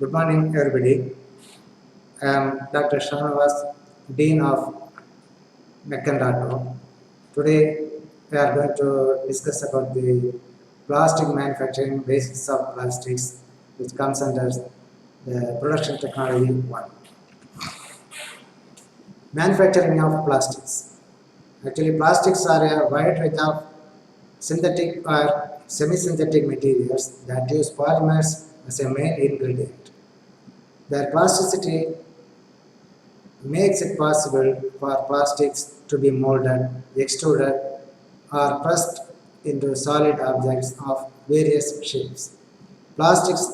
Good morning, everybody. I am Dr. Shanavas, Dean of Meccandato. Today, we are going to discuss about the plastic manufacturing basics of plastics, which comes under the production technology 1. Manufacturing of plastics. Actually, plastics are a wide range of synthetic or semi-synthetic materials that use polymers as a main ingredient. Their plasticity makes it possible for plastics to be molded, extruded, or pressed into solid objects of various shapes. Plastics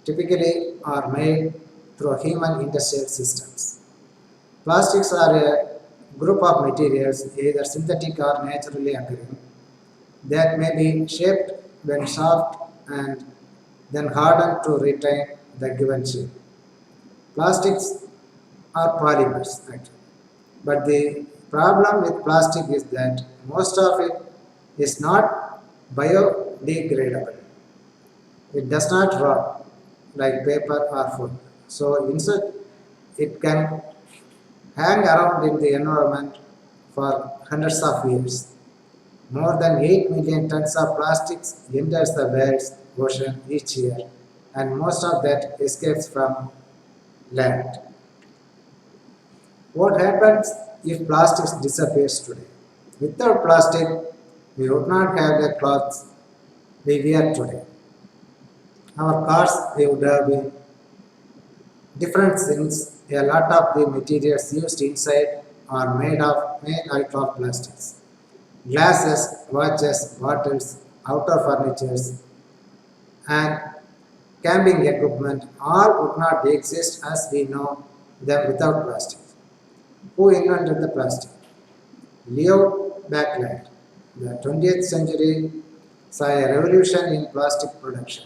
typically are made through human industrial systems. Plastics are a group of materials, either synthetic or naturally occurring, that may be shaped when soft and then hardened to retain the given shape. Plastics are polymers actually. But the problem with plastic is that most of it is not biodegradable. It does not rot like paper or food. So instead, it can hang around in the environment for hundreds of years. More than 8 million tons of plastics enters the world's ocean each year, and most of that escapes from land. What happens if plastics disappears today? Without plastic, we would not have the clothes we wear today. Our cars they would have been different since a lot of the materials used inside are made out of plastics. Glasses, watches, bottles, outdoor furnitures, and camping equipment all would not exist as we know them without plastic. Who invented the plastic? Leo Baekeland. The 20th century saw a revolution in plastic production.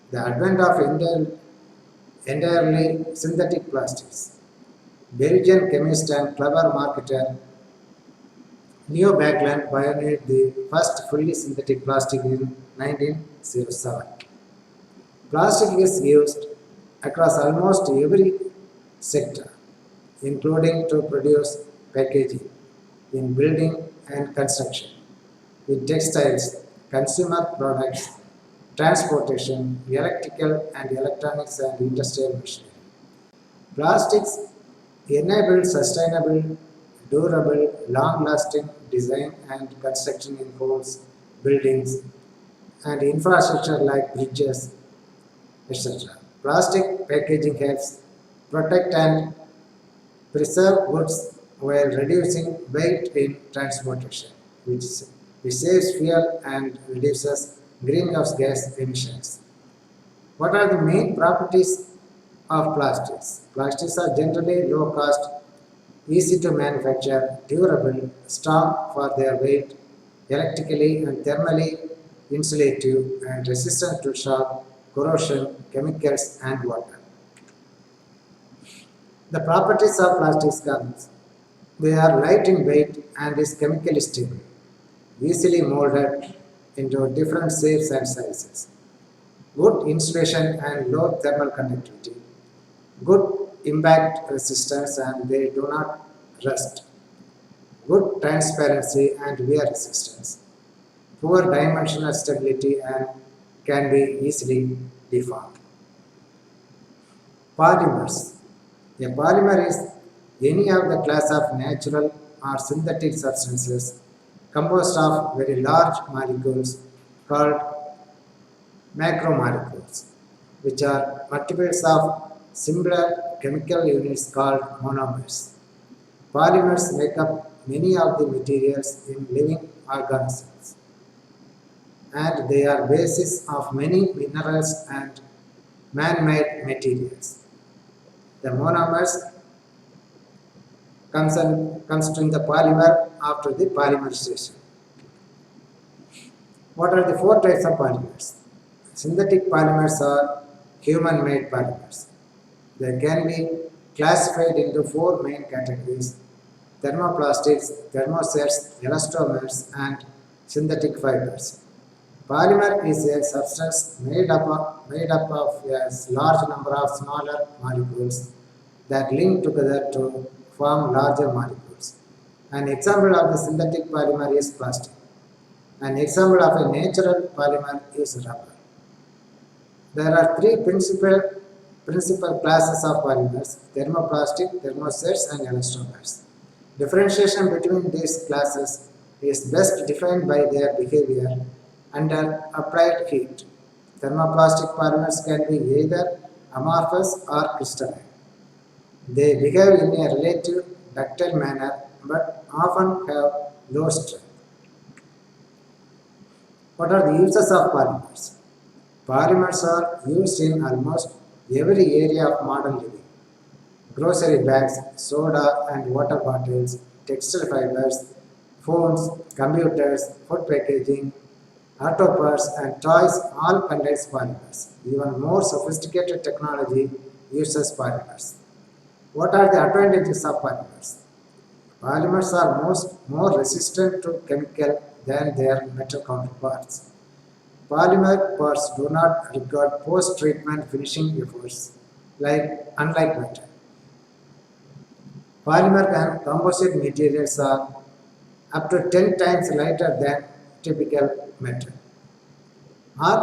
The advent of entirely synthetic plastics. Belgian chemist and clever marketer Leo Baekeland pioneered the first fully synthetic plastic in 1907. Plastic is used across almost every sector, including to produce packaging in building and construction, in textiles, consumer products, transportation, electrical and electronics and industrial machinery. Plastics enable sustainable, durable, long-lasting design and construction in homes, buildings, and infrastructure like bridges, etc. Plastic packaging helps protect and preserve goods while reducing weight in transportation, which saves fuel and reduces greenhouse gas emissions. What are the main properties of plastics? Plastics are generally low cost, easy to manufacture, durable, strong for their weight, electrically and thermally insulative, and resistant to shock, corrosion, chemicals, and water. The properties of plastics comes. They are light in weight and is chemically stable, easily molded into different shapes and sizes. Good insulation and low thermal conductivity. Good impact resistance and they do not rust. Good transparency and wear resistance. Poor dimensional stability and can be easily deformed. Polymers. A polymer is any of the class of natural or synthetic substances composed of very large molecules called macromolecules, which are multiples of similar chemical units called monomers. Polymers make up many of the materials in living organisms, and they are basis of many minerals and man-made materials. The monomers constitute the polymer after the polymerization. What are the four types of polymers? Synthetic polymers are human-made polymers. They can be classified into four main categories: thermoplastics, thermosets, elastomers, and synthetic fibers. Polymer is a substance made up of a large number of smaller molecules that link together to form larger molecules. An example of the synthetic polymer is plastic. An example of a natural polymer is rubber. There are three principal classes of polymers: thermoplastic, thermosets, and elastomers. Differentiation between these classes is best defined by their behavior under applied heat. Thermoplastic polymers can be either amorphous or crystalline. They behave in a relative ductile manner but often have low strength. What are the uses of polymers? Polymers are used in almost every area of modern living: grocery bags, soda and water bottles, textile fibers, phones, computers, food packaging, auto parts, and toys all contain polymers. Even more sophisticated technology uses polymers. What are the advantages of polymers? Polymers are more resistant to chemical than their metal counterparts. Polymer parts do not require post-treatment finishing efforts, unlike metal. Polymer and composite materials are up to 10 times lighter than typical metal. Or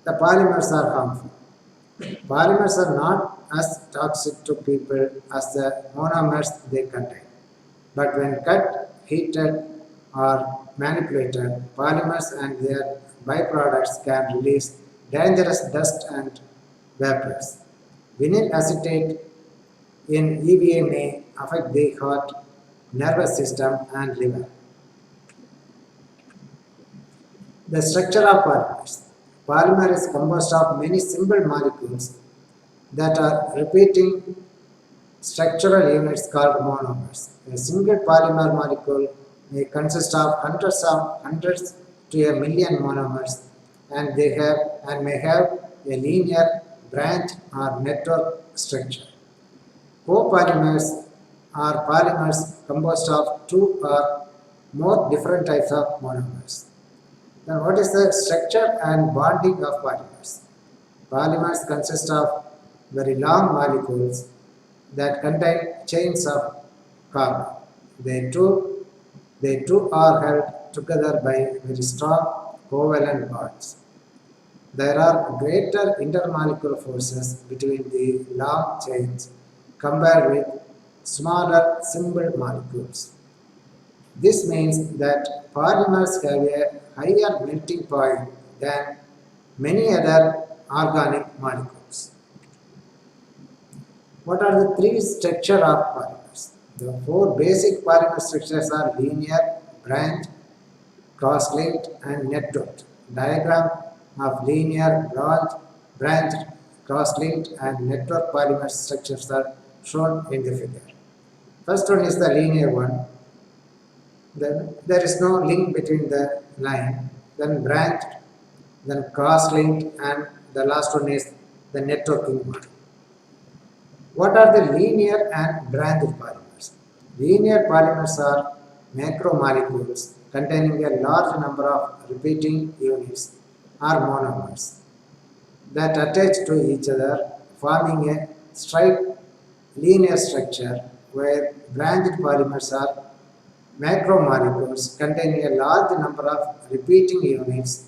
the polymers are harmful. Polymers are not as toxic to people as the monomers they contain. But when cut, heated, or manipulated, polymers and their byproducts can release dangerous dust and vapors. Vinyl acetate in EVA may affect the heart, nervous system, and liver. The structure of polymers. Polymer is composed of many simple molecules that are repeating structural units called monomers. A single polymer molecule may consist of hundreds to a million monomers, and may have a linear branch or network structure. Copolymers are polymers composed of two or more different types of monomers. Then what is the structure and bonding of polymers? Polymers consist of very long molecules that contain chains of carbon. They too are held together by very strong covalent bonds. There are greater intermolecular forces between the long chains compared with smaller simple molecules. This means that polymers have a higher melting point than many other organic molecules. What are the three structures of polymers? The four basic polymer structures are linear, branch, cross-linked, and networked. Diagram of linear, branched, cross-linked, and network polymer structures are shown in the figure. First one is the linear one. Then there is no link between the line. Then branched, then cross-linked, and the last one is the networking one. What are the linear and branched polymers? Linear polymers are macromolecules containing a large number of repeating units or monomers that attach to each other, forming a straight linear structure, where branched polymers are macromolecules containing a large number of repeating units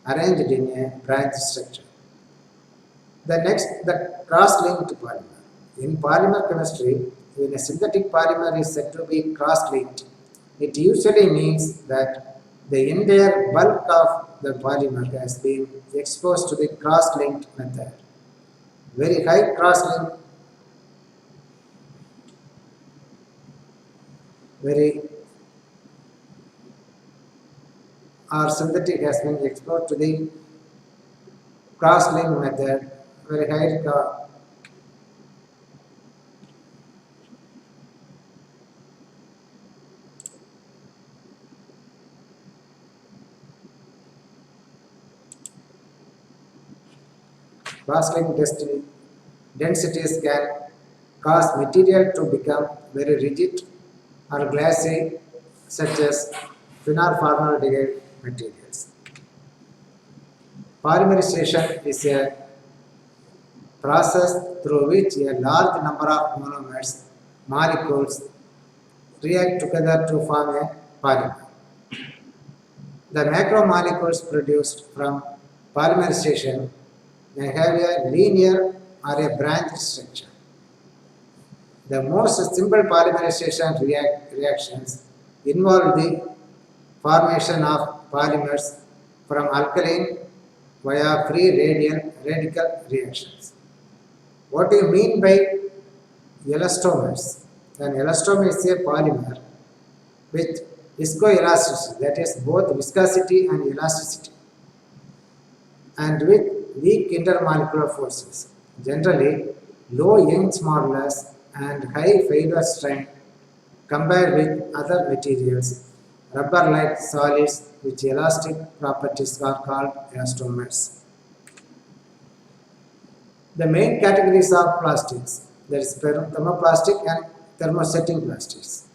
arranged in a branch structure. The cross-linked polymer. In polymer chemistry, when a synthetic polymer is said to be cross-linked, it usually means that the entire bulk of the polymer has been exposed to the cross-linked method. Very high cross-linked, very or synthetic has been exposed to the cross-linked method. Very high cross-linked densities can cause material to become very rigid or glassy, such as phenol formaldehyde materials. Polymerization is a process through which a large number of monomers molecules react together to form a polymer. The macromolecules produced from polymerization may have a linear or a branched structure. The most simple polymerization reactions involve the formation of polymers from alkaline via free radical reactions. What do you mean by elastomers? An elastomer is a polymer with viscoelasticity, that is both viscosity and elasticity, and with weak intermolecular forces, generally low Young's modulus and high failure strength compared with other materials. Rubber-like solids with elastic properties are called elastomers. The main categories of plastics, that is thermoplastic and thermosetting plastics.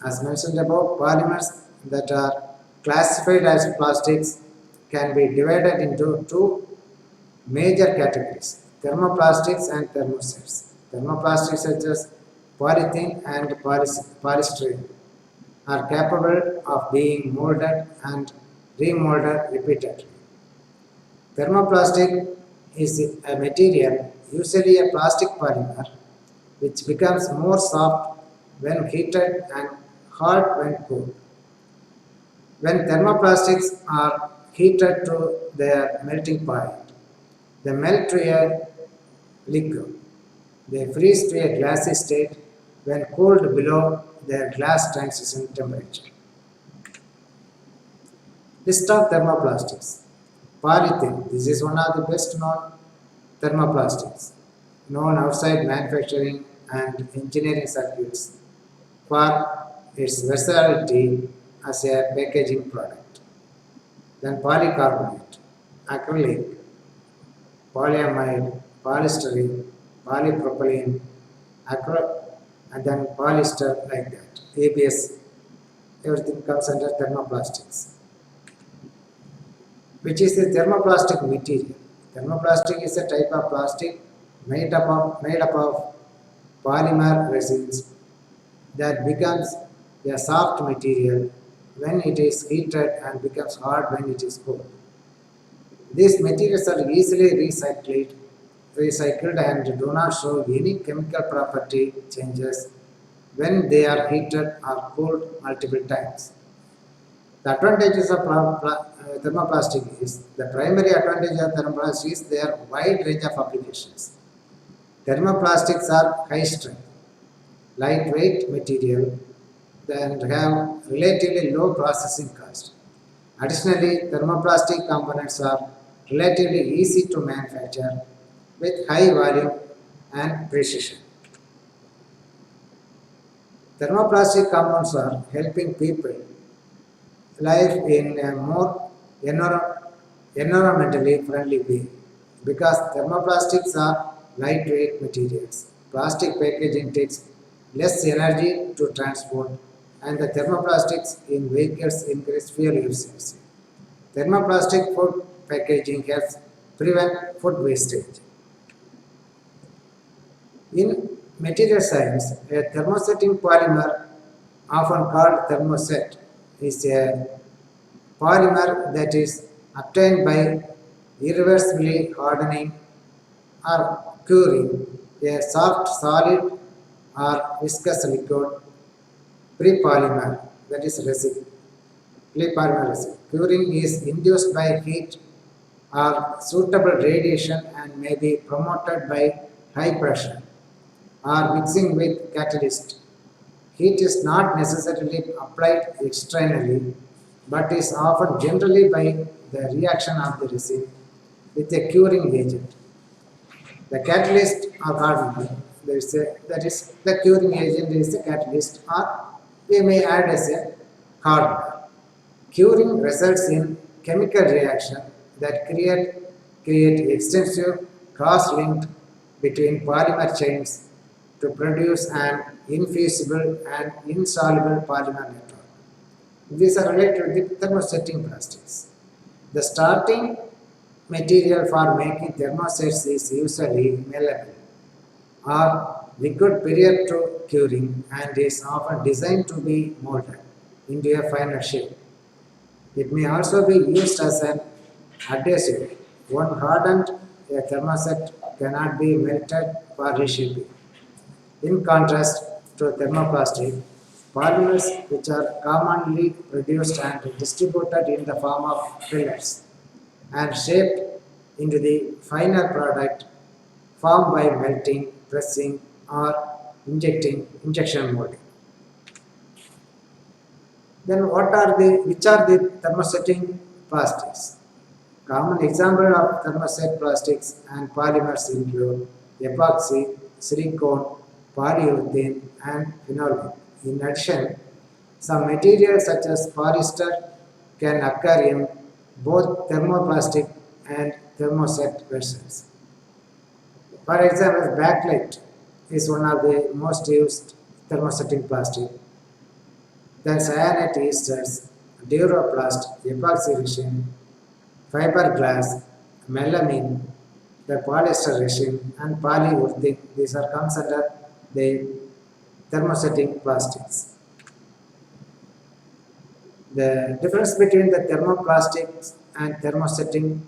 As mentioned above, polymers that are classified as plastics can be divided into two major categories: thermoplastics and thermosets. Thermoplastics such as polythene and polystyrene are capable of being molded and remolded repeatedly. Thermoplastic is a material, usually a plastic polymer, which becomes more soft when heated and hard when cooled. When thermoplastics are heated to their melting point, they melt to a liquid. They freeze to a glassy state when cooled below their glass transition temperature. List of thermoplastics. Polythene. This is one of the best known thermoplastics, known outside manufacturing and engineering circuits for its versatility as a packaging product. Then polycarbonate, acrylic, polyamide, polystyrene, polypropylene, and then polyester like that. ABS, everything comes under thermoplastics. Which is the thermoplastic material? Thermoplastic is a type of plastic made up of polymer resins that becomes a soft material when it is heated and becomes hard when it is cooled. These materials are easily recycled and do not show any chemical property changes when they are heated or cooled multiple times. The advantages of thermoplastic is, the primary advantage of thermoplastic is their wide range of applications. Thermoplastics are high strength, lightweight material and have relatively low processing cost. Additionally, thermoplastic components are relatively easy to manufacture with high volume and precision. Thermoplastic compounds are helping people live in a more environmentally friendly way because thermoplastics are lightweight materials. Plastic packaging takes less energy to transport, and the thermoplastics in vehicles increase fuel efficiency. Thermoplastic food packaging helps prevent food wastage. In material science, a thermosetting polymer, often called thermoset, is a polymer that is obtained by irreversibly hardening or curing a soft solid or viscous liquid prepolymer, that is resin. Prepolymer resin. Curing is induced by heat or suitable radiation and may be promoted by high pressure or mixing with catalyst. Heat is not necessarily applied externally, but is often generally by the reaction of the resin with a curing agent. The catalyst or hardener, that is the curing agent is the catalyst, or we may add as a hardener. Curing results in chemical reaction that create extensive cross-link between polymer chains to produce an infusible and insoluble polymer network. These are related with thermosetting plastics. The starting material for making thermosets is usually malleable or liquid prior to curing and is often designed to be molded into a finer shape. It may also be used as an adhesive. When hardened, a thermoset cannot be melted for reshaping. In contrast to thermoplastic, polymers which are commonly produced and distributed in the form of pellets and shaped into the final product formed by melting, pressing, or injection molding. Then which are the thermosetting plastics? Common example of thermoset plastics and polymers include epoxy, silicone, polyurethane, and phenolic. In addition, some materials such as polyester can occur in both thermoplastic and thermoset versions. For example, bakelite is one of the most used thermosetting plastic. Then cyanide esters, Duroplast, epoxy resin, fiberglass, melamine, the polyester resin, and polyurethane. These are comes under the thermosetting plastics. The difference between the thermoplastics and thermosetting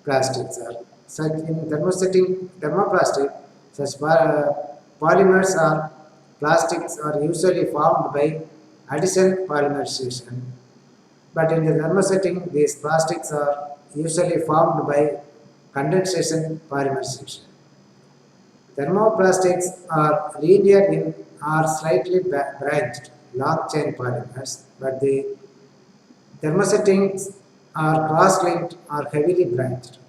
plastics are such in thermosetting thermoplastic such polymers or plastics are usually formed by addition polymerization, but in the thermosetting these plastics are usually formed by condensation polymerization. Thermoplastics are linear in or slightly branched long chain polymers, but the thermosettings are cross-linked or heavily branched.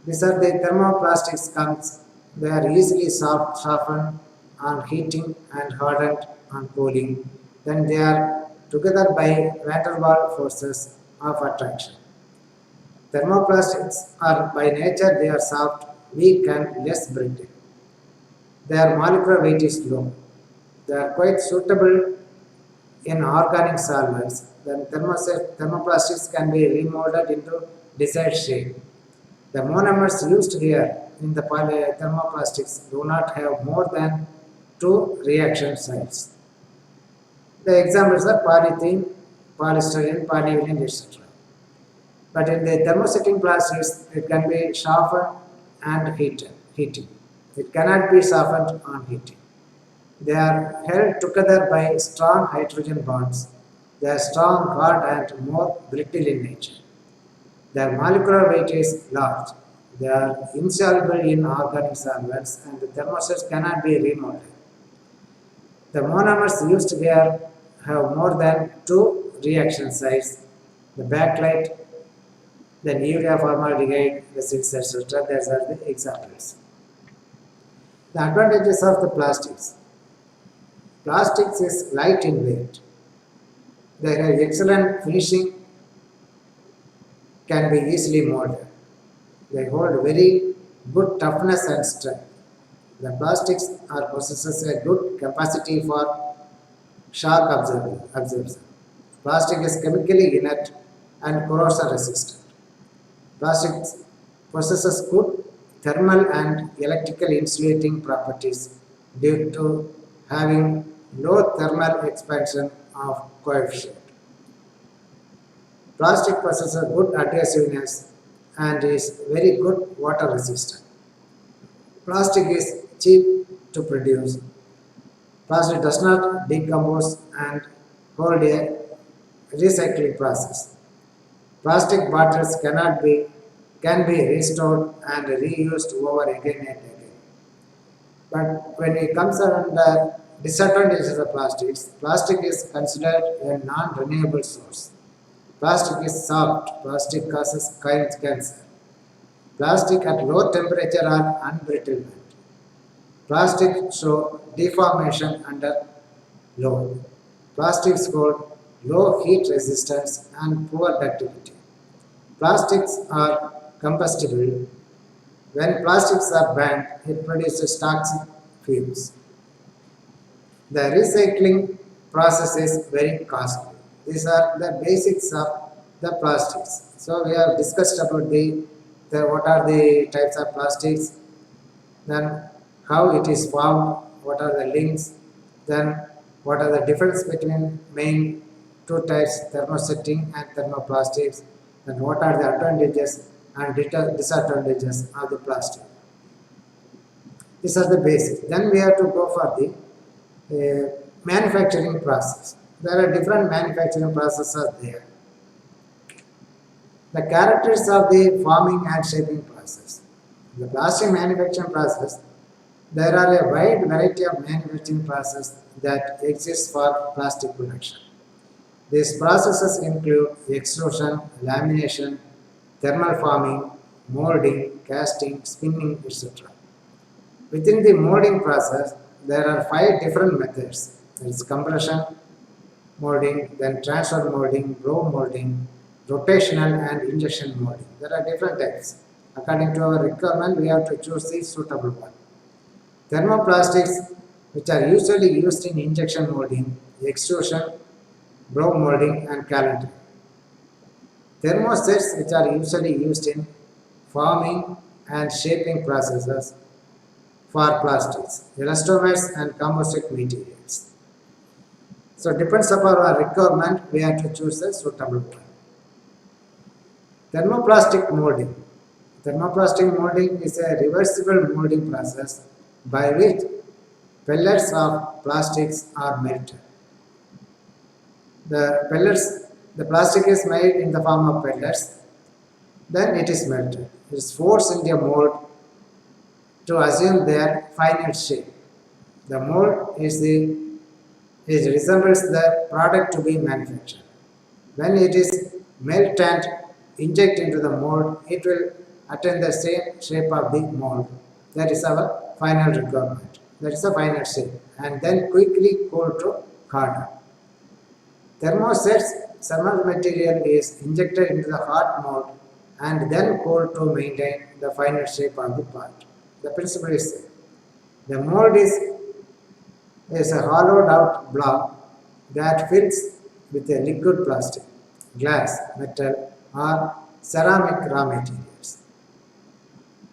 These are the thermoplastics comes. They are easily softened on heating and hardened on cooling. Then they are together by van der Waals forces of attraction. Thermoplastics are by nature they are soft, weak and less brittle. Their molecular weight is low. They are quite suitable in organic solvents. Then thermoplastics can be remolded into desired shape. The monomers used here in the thermoplastics do not have more than two reaction sites. The examples are polythene, polystyrene, polyvinyl, etc. But in the thermosetting plastics, it can be softened and heating. It cannot be softened on heating. They are held together by strong hydrogen bonds. They are strong, hard, and more brittle in nature. Their molecular weight is large. They are insoluble in organic solvents and the thermosets cannot be remolded. The monomers used here have more than two reaction sites. The bakelite, then urea formaldehyde, resins, etc. These are the examples. The advantages of the plastics. Plastics is light in weight. They have excellent finishing, can be easily molded. They hold very good toughness and strength. The plastics are possesses a good capacity for shock absorption. Plastic is chemically inert and corrosion resistant. Plastic possesses good thermal and electrical insulating properties due to having low thermal expansion of coefficient. Plastic possesses good adhesiveness and is very good water resistant. Plastic is cheap to produce. Plastic does not decompose and hold a recycling process. Plastic bottles can be restored and reused over again and again. But when it comes on the disadvantages of plastics, plastic is considered a non-renewable source. Plastic is soft. Plastic causes cancer. Plastic at low temperature are unbrittlement. Plastic show deformation under load. Plastics hold low heat resistance and poor ductility. Plastics are combustible. When plastics are burned, it produces toxic fumes. The recycling process is very costly. These are the basics of the plastics. So we have discussed about the what are the types of plastics, then how it is formed, what are the links, then what are the difference between main two types, thermosetting and thermoplastics, then what are the advantages and disadvantages of the plastic. These are the basics. Then we have to go for the manufacturing process. There are different manufacturing processes there. The characters of the forming and shaping process. In the plastic manufacturing process, there are a wide variety of manufacturing processes that exist for plastic production. These processes include extrusion, lamination, thermal forming, molding, casting, spinning, etc. Within the molding process, there are 5 different methods. There is compression molding, then transfer molding, blow molding, rotational and injection molding. There are different types. According to our requirement, we have to choose the suitable one. Thermoplastics, which are usually used in injection molding, extrusion, blow molding and calentering. Thermosets, which are usually used in forming and shaping processes for plastics, elastomers and composite materials. So depends upon our requirement, we have to choose a suitable one. Thermoplastic molding. Thermoplastic molding is a reversible molding process by which pellets of plastics are melted. The plastic is made in the form of pellets, then it is melted. It is forced into a mold to assume their finite shape. The mold resembles the product to be manufactured. When it is melted and injected into the mold, it will attain the same shape of the mold. That is our final requirement. That is the final shape. And then quickly cool to harden. Thermosets, thermal material is injected into the hot mold and then cooled to maintain the final shape of the part. The principle is same. The mold is a hollowed out block that fills with a liquid plastic, glass, metal or ceramic raw materials.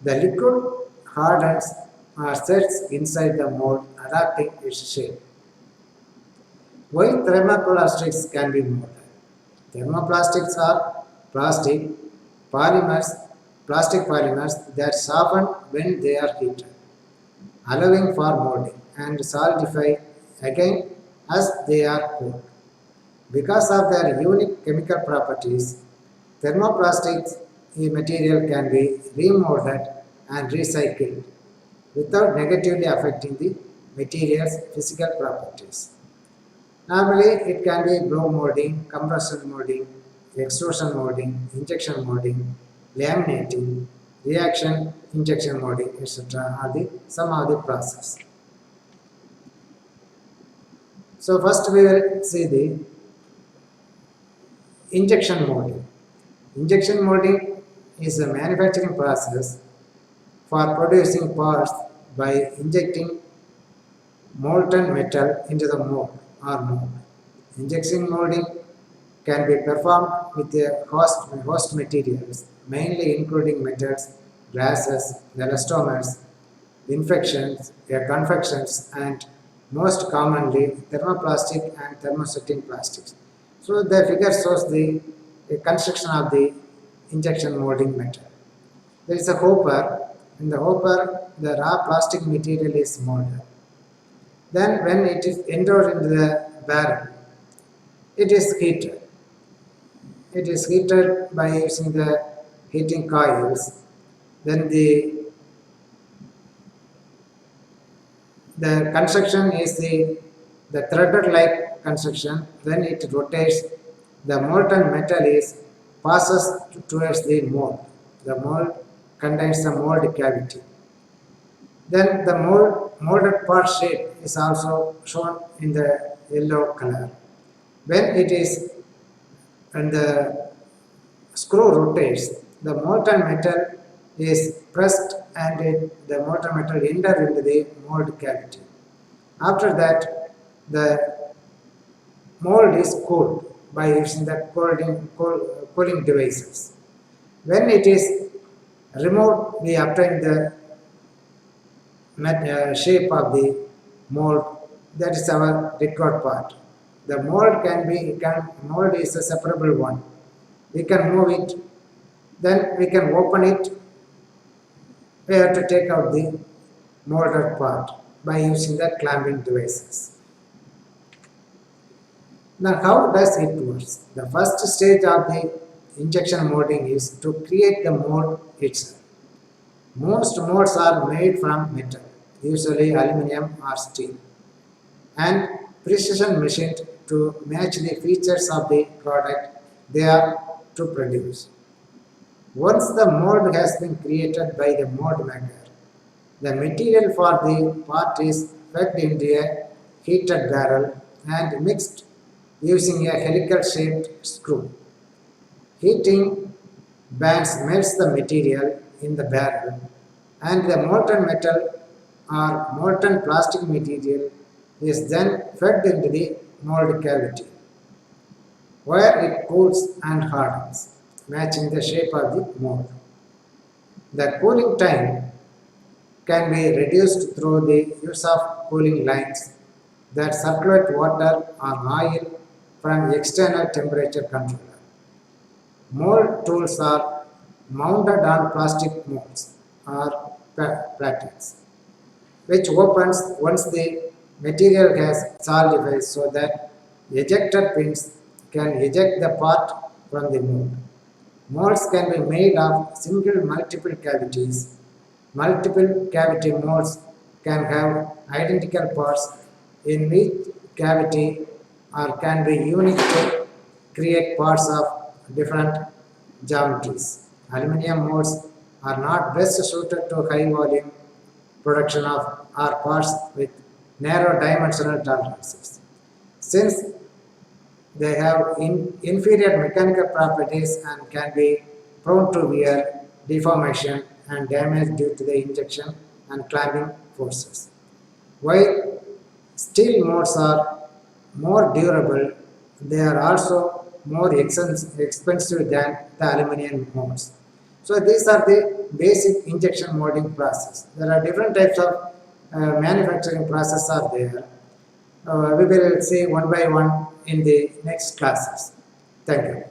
The liquid hardens or sets inside the mold, adapting its shape. Why thermoplastics can be molded? Thermoplastics are plastic polymers that soften when they are heated, allowing for molding and solidify again as they are cooled. Because of their unique chemical properties, thermoplastics material can be remolded and recycled without negatively affecting the material's physical properties. Normally, it can be blow molding, compression molding, extrusion molding, injection molding, laminating, reaction, injection molding, etc. are some of the process. So first we will see the injection molding. Injection molding is a manufacturing process for producing parts by injecting molten metal into the mold or mold. Injection molding can be performed with the host materials, mainly including metals, glasses, elastomers, confections, and most commonly thermoplastic and thermosetting plastics. So the figure shows the construction of the injection molding method. There is a hopper. In the hopper, the raw plastic material is molded. Then when it is entered into the barrel, it is heated. It is heated by using the heating coils. Then the construction is the threaded like construction. When it rotates, the molten metal passes towards the mold. The mold contains the mold cavity. Then the molded part shape is also shown in the yellow color. When the screw rotates, the molten metal is pressed and the molten metal enters into the mold cavity. After that, the mold is cooled by using the cooling devices. When it is removed, we obtain the shape of the mold. That is our required part. The mold is a separable one. We can move it, then we can open it. We have to take out the molded part by using the clamping devices. Now, how does it work? The first stage of the injection molding is to create the mold itself. Most molds are made from metal, usually aluminum or steel, and precision machined to match the features of the product they are to produce. Once the mold has been created by the mold maker, the material for the part is fed into a heated barrel and mixed using a helical shaped screw. Heating bands melts the material in the barrel, and the molten metal or molten plastic material is then fed into the mold cavity, where it cools and hardens, matching the shape of the mold. The cooling time can be reduced through the use of cooling lines that circulate water or oil from external temperature controller. Mold tools are mounted on plastic molds or plates, which opens once the material has solidified so that ejector pins can eject the part from the mold. Molds can be made of single multiple cavities. Multiple cavity molds can have identical parts in each cavity or can be unique to create parts of different geometries. Aluminum molds are not best suited to high volume production of or parts with narrow dimensional tolerances. Since they have inferior mechanical properties and can be prone to wear, deformation, and damage due to the injection and clamping forces. While steel molds are more durable, they are also more expensive than the aluminum molds. So these are the basic injection molding process. There are different types of manufacturing process are there. We will see one by one in the next classes. Thank you.